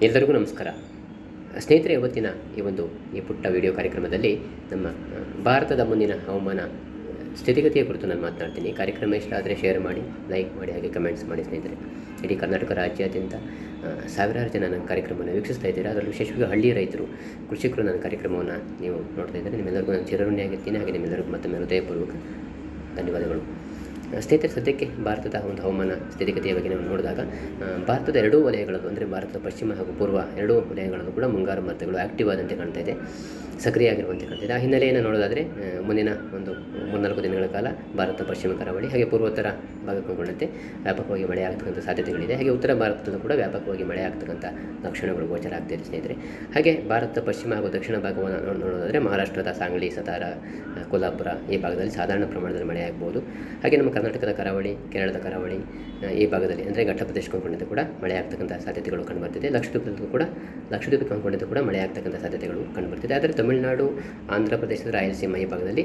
ಎಲ್ಲರಿಗೂ ನಮಸ್ಕಾರ ಸ್ನೇಹಿತರೆ. ಇವತ್ತಿನ ಈ ಪುಟ್ಟ ವಿಡಿಯೋ ಕಾರ್ಯಕ್ರಮದಲ್ಲಿ ನಮ್ಮ ಭಾರತದ ಮುಂದಿನ ಹವಾಮಾನ ಸ್ಥಿತಿಗತಿಯ ಕುರಿತು ನಾನು ಮಾತನಾಡ್ತೀನಿ. ಕಾರ್ಯಕ್ರಮ ಇಷ್ಟ ಆದರೆ ಶೇರ್ ಮಾಡಿ, ಲೈಕ್ ಮಾಡಿ, ಹಾಗೆ ಕಮೆಂಟ್ಸ್ ಮಾಡಿ. ಸ್ನೇಹಿತರೆ, ಇಡೀ ಕರ್ನಾಟಕ ರಾಜ್ಯಾದ್ಯಂತ ಸಾವಿರಾರು ಜನ ನನ್ನ ಕಾರ್ಯಕ್ರಮವನ್ನು ವೀಕ್ಷಿಸ್ತಾ ಇದ್ದೀರಾ. ಅದರಲ್ಲೂ ವಿಶೇಷವಾಗಿ ಹಳ್ಳಿ ರೈತರು, ಕೃಷಿಕರು ನನ್ನ ಕಾರ್ಯಕ್ರಮವನ್ನು ನೀವು ನೋಡ್ತಾ ಇದ್ದಾರೆ. ನಿಮ್ಮೆಲ್ಲರಿಗೂ ನಾನು ಚಿರಋಣಿಯಾಗಿರ್ತೀನಿ. ಹಾಗೆ ನಿಮ್ಮೆಲ್ಲರಿಗೂ ಮತ್ತೊಮ್ಮೆ ಹೃದಯಪೂರ್ವಕ ಧನ್ಯವಾದಗಳು. ಸ್ನೇಹಿತರೆ, ಸದ್ಯಕ್ಕೆ ಭಾರತದ ಒಂದು ಹವಾಮಾನ ಸ್ಥಿತಿಗತಿಯ ಬಗ್ಗೆ ನಾವು ನೋಡಿದಾಗ ಭಾರತದ ಎರಡೂ ವಲಯಗಳಲ್ಲೂ, ಅಂದರೆ ಭಾರತದ ಪಶ್ಚಿಮ ಹಾಗೂ ಪೂರ್ವ ಎರಡೂ ವಲಯಗಳಲ್ಲೂ ಕೂಡ ಮುಂಗಾರು ಮಾರುತಗಳು ಆ್ಯಕ್ಟಿವ್ ಆದಂತೆ ಕಾಣ್ತಾ ಇದೆ, ಸಕ್ರಿಯ ಆಗಿರುವಂತೆ ಕಾಣ್ತಿದೆ. ಆ ಹಿನ್ನೆಲೆಯನ್ನು ನೋಡೋದಾದರೆ ಮುಂದಿನ ಒಂದು 3-4 ದಿನಗಳ ಕಾಲ ಭಾರತ ಪಶ್ಚಿಮ ಕರಾವಳಿ ಹಾಗೆ ಪೂರ್ವೋತ್ತರ ಭಾಗಕ್ಕೆ ಒಳಗೊಂಡಂತೆ ವ್ಯಾಪಕವಾಗಿ ಮಳೆ ಆಗ್ತಕ್ಕಂಥ ಸಾಧ್ಯತೆಗಳಿದೆ. ಹಾಗೆ ಉತ್ತರ ಭಾರತದಲ್ಲೂ ಕೂಡ ವ್ಯಾಪಕವಾಗಿ ಮಳೆ ಆಗ್ತಕ್ಕಂಥ ಲಕ್ಷಣಗಳು ಗೋಚರ ಆಗ್ತಿದೆ ಸ್ನೇಹಿತರೆ. ಹಾಗೆ ಭಾರತ ಪಶ್ಚಿಮ ಹಾಗೂ ದಕ್ಷಿಣ ಭಾಗವನ್ನು ನೋಡೋದಾದರೆ ಮಹಾರಾಷ್ಟ್ರದ ಸಾಂಗ್ಲಿ, ಸತಾರ, ಕೊಲ್ಹಾಪುರ ಈ ಭಾಗದಲ್ಲಿ ಸಾಧಾರಣ ಪ್ರಮಾಣದಲ್ಲಿ ಮಳೆ ಆಗ್ಬೋದು. ಹಾಗೆ ನಮ್ಮ ಕರ್ನಾಟಕದ ಕರಾವಳಿ, ಕೇರಳದ ಕರಾವಳಿ ಈ ಭಾಗದಲ್ಲಿ, ಅಂದರೆ ಘಟ್ಟ ಪ್ರದೇಶಕ್ಕೆ ಹೊಂದಿದ್ದು ಕೂಡ ಮಳೆ ಆಗ್ತಕ್ಕಂಥ ಸಾಧ್ಯತೆಗಳು ಕಂಡುಬರ್ತಿದೆ. ಲಕ್ಷದ್ವೀಪಕ್ಕೆ ಹೊಂದಿದ್ದು ಕೂಡ ಮಳೆ ಆಗ್ತಕ್ಕಂಥ ಸಾಧ್ಯತೆಗಳು ಕಂಡುಬರ್ತಿದೆ. ಆದರೆ ತಮಿಳುನಾಡು, ಆಂಧ್ರ ಪ್ರದೇಶದ ರಾಯಲಸೀಮಾ ಈ ಭಾಗದಲ್ಲಿ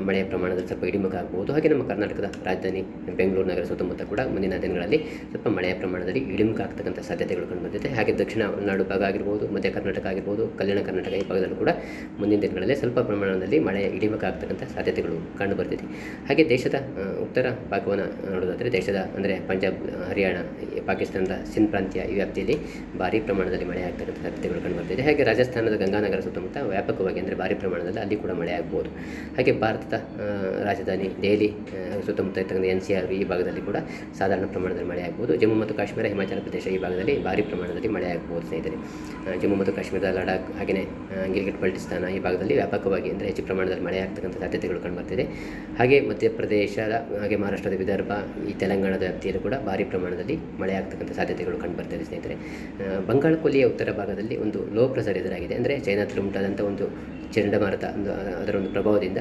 ಮಳೆಯ ಪ್ರಮಾಣದಲ್ಲಿ ಸ್ವಲ್ಪ ಇಳಿಮುಖ ಆಗ್ಬೋದು. ಹಾಗೆ ನಮ್ಮ ಕರ್ನಾಟಕದ ರಾಜಧಾನಿ ಬೆಂಗಳೂರು ನಗರ ಸುತ್ತಮುತ್ತ ಕೂಡ ಮುಂದಿನ ದಿನಗಳಲ್ಲಿ ಸ್ವಲ್ಪ ಮಳೆಯ ಪ್ರಮಾಣದಲ್ಲಿ ಇಳಿಮುಖ ಆಗ್ತಕ್ಕಂಥ ಸಾಧ್ಯತೆಗಳು ಕಂಡುಬರ್ತಿದೆ. ಹಾಗೆ ದಕ್ಷಿಣ ನಾಡು ಭಾಗ ಆಗಿರ್ಬೋದು, ಮಧ್ಯ ಕರ್ನಾಟಕ ಆಗಿರ್ಬೋದು, ಕಲ್ಯಾಣ ಕರ್ನಾಟಕ ಈ ಭಾಗದಲ್ಲೂ ಕೂಡ ಮುಂದಿನ ದಿನಗಳಲ್ಲಿ ಸ್ವಲ್ಪ ಪ್ರಮಾಣದಲ್ಲಿ ಮಳೆಯ ಇಳಿಮುಖ ಆಗ್ತಕ್ಕಂಥ ಸಾಧ್ಯತೆಗಳು ಕಂಡುಬರ್ತಿದೆ. ಹಾಗೆ ದೇಶದ ಉತ್ತರ ಭಾಗವನ್ನು ನೋಡೋದಾದರೆ ದೇಶದ, ಅಂದರೆ ಪಂಜಾಬ್, ಹರಿಯಾಣ, ಪಾಕಿಸ್ತಾನದ ಸಿಂಧ್ ಪ್ರಾಂತ್ಯ ಈ ವ್ಯಾಪ್ತಿಯಲ್ಲಿ ಭಾರೀ ಪ್ರಮಾಣದಲ್ಲಿ ಮಳೆ ಆಗ್ತಕ್ಕಂಥ ಸಾಧ್ಯತೆಗಳು ಕಂಡುಬರ್ತಿದೆ. ಹಾಗೆ ರಾಜಸ್ಥಾನದ ಗಂಗಾನಗರ ಸುತ್ತಮುತ್ತ ವ್ಯಾಪಕವಾಗಿ, ಅಂದರೆ ಭಾರೀ ಪ್ರಮಾಣದಲ್ಲಿ ಅಲ್ಲಿ ಕೂಡ ಮಳೆ ಆಗ್ಬೋದು. ಹಾಗೆ ಭಾರತದ ರಾಜಧಾನಿ ದೆಹಲಿ ಸುತ್ತಮುತ್ತ ಇರ್ತಕ್ಕಂಥ NCR ಈ ಭಾಗದಲ್ಲಿ ಕೂಡ ಸಾಧಾರಣ ಪ್ರಮಾಣದಲ್ಲಿ ಮಳೆ ಆಗ್ಬೋದು. ಜಮ್ಮು ಮತ್ತು ಕಾಶ್ಮೀರ, ಹಿಮಾಚಲ ಪ್ರದೇಶ ಈ ಭಾಗದಲ್ಲಿ ಭಾರೀ ಪ್ರಮಾಣದಲ್ಲಿ ಮಳೆ ಆಗ್ಬೋದು ಸ್ನೇಹಿತರೆ. ಜಮ್ಮು ಮತ್ತು ಕಾಶ್ಮೀರದ ಲಡಾಖ್, ಹಾಗೆಯೇ ಗಿಲ್ಗಿಟ್ ಬಲ್ಟಿಸ್ತಾನ ಈ ಭಾಗದಲ್ಲಿ ವ್ಯಾಪಕವಾಗಿ, ಅಂದರೆ ಹೆಚ್ಚು ಪ್ರಮಾಣದಲ್ಲಿ ಮಳೆ ಆಗ್ತಕ್ಕಂಥ ಸಾಧ್ಯತೆಗಳು ಕಂಡುಬರ್ತಿದೆ. ಹಾಗೆ ಮಧ್ಯಪ್ರದೇಶದ, ಹಾಗೆ ಮಹಾರಾಷ್ಟ್ರದ ವಿದರ್ಭ, ಈ ತೆಲಂಗಾಣದ ವ್ಯಾಪ್ತಿಯಲ್ಲೂ ಕೂಡ ಭಾರೀ ಪ್ರಮಾಣದಲ್ಲಿ ಮಳೆ ಆಗ್ತಕ್ಕಂಥ ಸಾಧ್ಯತೆಗಳು ಕಂಡುಬರ್ತಿದೆ ಸ್ನೇಹಿತರೆ. ಬಂಗಾಳಕೊಲ್ಲಿಯ ಉತ್ತರ ಭಾಗದಲ್ಲಿ ಒಂದು ಲೋ ಪ್ರೆಷರ್ ಎದುರಾಗಿದೆ, ಅಂದರೆ ಚೈನಾದಲ್ಲಿ ಉಂಟಾದಂಥ ಒಂದು ಚಂಡಮಾರುತ, ಅದರ ಒಂದು ಪ್ರಭಾವದಿಂದ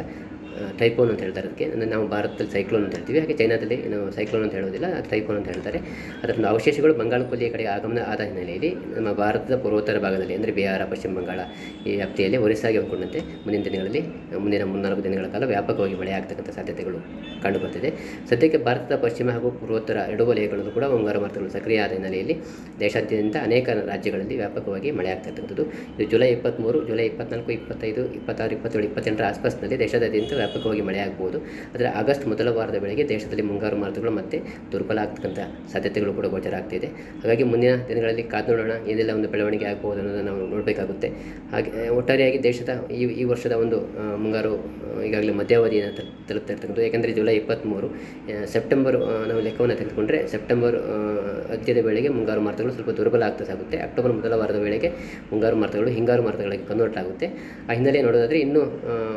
ಟೈಫೋನ್ ಅಂತ ಹೇಳ್ತಾರೆ ಅದಕ್ಕೆ. ನಾವು ಭಾರತದಲ್ಲಿ ಸೈಕ್ಲೋನ್ ಅಂತ ಹೇಳ್ತೀವಿ, ಹಾಗೆ ಚೈನಾದಲ್ಲಿ ನಾವು ಸೈಕ್ಲೋನ್ ಅಂತ ಹೇಳೋದಿಲ್ಲ, ಅದು ಟೈಫೋನ್ ಅಂತ ಹೇಳ್ತಾರೆ. ಅದರೊಂದು ಅವಶೇಷಗಳು ಬಂಗಾಳಕೊಲ್ಲಿಯ ಕಡೆ ಆಗಮನ ಆದ ಹಿನ್ನೆಲೆಯಲ್ಲಿ ನಮ್ಮ ಭಾರತದ ಪೂರ್ವೋತ್ತರ ಭಾಗದಲ್ಲಿ, ಅಂದರೆ ಬಿಹಾರ, ಪಶ್ಚಿಮ ಬಂಗಾಳ ಈ ವ್ಯಾಪ್ತಿಯಲ್ಲಿ ಒರಿಸ್ಸಾಗೆ ಹೊಂದಿಕೊಂಡಂತೆ ಮುಂದಿನ ದಿನಗಳಲ್ಲಿ, ಮುಂದಿನ 3-4 ದಿನಗಳ ಕಾಲ ವ್ಯಾಪಕವಾಗಿ ಮಳೆ ಆಗ್ತಕ್ಕಂಥ ಸಾಧ್ಯತೆಗಳು ಕಂಡುಬರ್ತಿದೆ. ಸದ್ಯಕ್ಕೆ ಭಾರತದ ಪಶ್ಚಿಮ ಹಾಗೂ ಪೂರ್ವೋತ್ತರ ಎರಡೂ ವಲಯಗಳಲ್ಲೂ ಕೂಡ ಮುಂಗಾರು ಮಾರುತಗಳು ಸಕ್ರಿಯ ಆದ ಹಿನ್ನೆಲೆಯಲ್ಲಿ ದೇಶಾದ್ಯಂತ ಅನೇಕ ರಾಜ್ಯಗಳಲ್ಲಿ ವ್ಯಾಪಕವಾಗಿ ಮಳೆ ಆಗ್ತಿರ್ತಕ್ಕಂಥದ್ದು. ಇದು ಜುಲೈ 23, ಜುಲೈ 24, 25, 26, 27, 28ರ ಆಸ್ಪಾಸ್ನಲ್ಲಿ ದೇಶಾದ್ಯಂತ ವ್ಯಾಪಕವಾಗಿ ಮಳೆ ಆಗ್ಬೋದು. ಆದರೆ ಆಗಸ್ಟ್ ಮೊದಲ ವಾರದ ವೇಳೆಗೆ ದೇಶದಲ್ಲಿ ಮುಂಗಾರು ಮಾರುತಗಳು ಮತ್ತೆ ದುರ್ಬಲ ಆಗ್ತಕ್ಕಂಥ ಸಾಧ್ಯತೆಗಳು ಕೂಡ ಗೋಚರ ಆಗ್ತಿದೆ. ಹಾಗಾಗಿ ಮುಂದಿನ ದಿನಗಳಲ್ಲಿ ಕಾದು ನೋಡೋಣ ಏನೆಲ್ಲ ಒಂದು ಬೆಳವಣಿಗೆ ಆಗ್ಬೋದು ಅನ್ನೋದನ್ನು ನಾವು ನೋಡಬೇಕಾಗುತ್ತೆ. ಹಾಗೆ ಒಟ್ಟಾರೆಯಾಗಿ ದೇಶದ ಈ ವರ್ಷದ ಒಂದು ಮುಂಗಾರು ಈಗಾಗಲೇ ಮಧ್ಯಾವಧಿಯನ್ನು ತಲುಪ್ತಾ ಇರ್ತಕ್ಕಂಥದ್ದು. ಯಾಕೆಂದರೆ ಜುಲೈ 23, ಸೆಪ್ಟೆಂಬರ್ ನಾವು ಲೆಕ್ಕವನ್ನು ತೆಗೆದುಕೊಂಡ್ರೆ ಸೆಪ್ಟೆಂಬರ್ ಅಂತ್ಯದ ವೇಳೆಗೆ ಮುಂಗಾರು ಮಾರುತಗಳು ಸ್ವಲ್ಪ ದುರ್ಬಲ ಆಗ್ತಾ ಸಾಗುತ್ತೆ. ಅಕ್ಟೋಬರ್ ಮೊದಲ ವಾರದ ವೇಳೆಗೆ ಮುಂಗಾರು ಮಾರುತಗಳು ಹಿಂಗಾರು ಮಾರುತಗಳಿಗೆ ಕನ್ವರ್ಟ್ ಆಗುತ್ತೆ. ಆ ಹಿನ್ನೆಲೆ ನೋಡೋದಾದರೆ ಇನ್ನೂ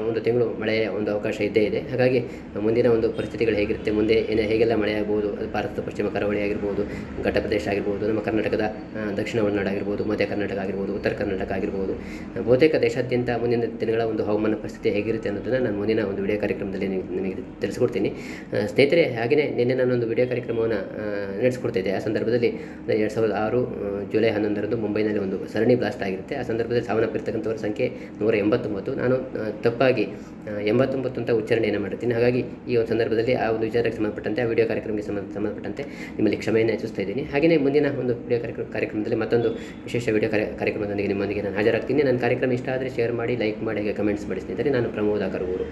ಒಂದು ತಿಂಗಳು ಮಳೆಯ ಒಂದು ಅವಕಾಶ ಇದ್ದೇ ಇದೆ. ಹಾಗಾಗಿ ಮುಂದಿನ ಒಂದು ಪರಿಸ್ಥಿತಿಗಳು ಹೇಗಿರುತ್ತೆ, ಮುಂದೆ ಹೇಗೆಲ್ಲ ಮಳೆ ಆಗ್ಬೋದು, ಅದು ಭಾರತದ ಪಶ್ಚಿಮ ಕರಾವಳಿ ಆಗಿರ್ಬೋದು, ಘಟ್ಟ ಪ್ರದೇಶ ಆಗಿರ್ಬೋದು, ನಮ್ಮ ಕರ್ನಾಟಕದ ದಕ್ಷಿಣ ಒಳನಾಡು ಆಗಿರ್ಬೋದು, ಮಧ್ಯ ಕರ್ನಾಟಕ ಆಗಿರ್ಬೋದು, ಉತ್ತರ ಕರ್ನಾಟಕ ಆಗಿರ್ಬೋದು, ಬಹುತೇಕ ದೇಶಾದ್ಯಂತ ಮುಂದಿನ ದಿನಗಳ ಒಂದು ಹವಾಮಾನ ಪರಿಸ್ಥಿತಿ ಹೇಗಿರುತ್ತೆ ಅನ್ನೋದನ್ನು ನಾನು ಮುಂದಿನ ಒಂದು ವಿಡಿಯೋ ಕಾರ್ಯಕ್ರಮದಲ್ಲಿ ನಿಮಗೆ ತಿಳಿಸ್ಕೊಡ್ತೀನಿ ಸ್ನೇಹಿತರೆ. ಹಾಗೆಯೇ ನಿನ್ನೆ ನಾನೊಂದು ವಿಡಿಯೋ ಕಾರ್ಯಕ್ರಮವನ್ನು ನಡೆಸ್ಕೊಡ್ತಿದ್ದೆ. ಆ ಸಂದರ್ಭದಲ್ಲಿ 2006 ಜುಲೈ 11ರಂದು ಮುಂಬೈನಲ್ಲಿ ಒಂದು ಸರಣಿ ಬ್ಲಾಸ್ಟ್ ಆಗಿರುತ್ತೆ. ಆ ಸಂದರ್ಭದಲ್ಲಿ ಸಾವನ್ನಪ್ಪಿರ್ತಕ್ಕಂಥವರ ಸಂಖ್ಯೆ 189. ನಾನು ತಪ್ಪಾಗಿ 89 ಅಂತ ಉಚ್ಚಾರಣೆಯನ್ನು ಮಾಡಿರ್ತೀನಿ. ಹಾಗಾಗಿ ಈ ಒಂದು ಸಂದರ್ಭದಲ್ಲಿ ಆ ಒಂದು ವಿಚಾರಕ್ಕೆ ಸಂಬಂಧಪಟ್ಟಂತೆ, ಆ ವಿಡಿಯೋ ಕಾರ್ಯಕ್ರಮಕ್ಕೆ ಸಂಬಂಧಪಟ್ಟಂತೆ ನಿಮ್ಮಲ್ಲಿ ಕ್ಷಮೆಯನ್ನು ಯಾಚಿಸ್ತಾ ಇದ್ದೀನಿ. ಹಾಗೆಯೇ ಮುಂದಿನ ಒಂದು ವಿಡಿಯೋ ಕಾರ್ಯಕ್ರಮದಲ್ಲಿ ಮತ್ತೊಂದು ವಿಶೇಷ ವಿಡಿಯೋ ಕಾರ್ಯಕ್ರಮದೊಂದಿಗೆ ನಿಮ್ಮೊಂದಿಗೆ ನಾನು ಹಾಜರಾಗ್ತೀನಿ. ನನ್ನ ಕಾರ್ಯಕ್ರಮ ಇಷ್ಟ ಆದರೆ ಶೇರ್ ಮಾಡಿ, ಲೈಕ್ ಮಾಡಿ, ಹಾಗೆ ಕಮೆಂಟ್ಸ್ ಮಾಡಿ ಸ್ನೇಹಿತರೆ. ನಾನು ಪ್ರಮೋದ ಕರಗೂರು.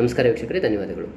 ನಮಸ್ಕಾರ ವೀಕ್ಷಕರೇ, ಧನ್ಯವಾದಗಳು.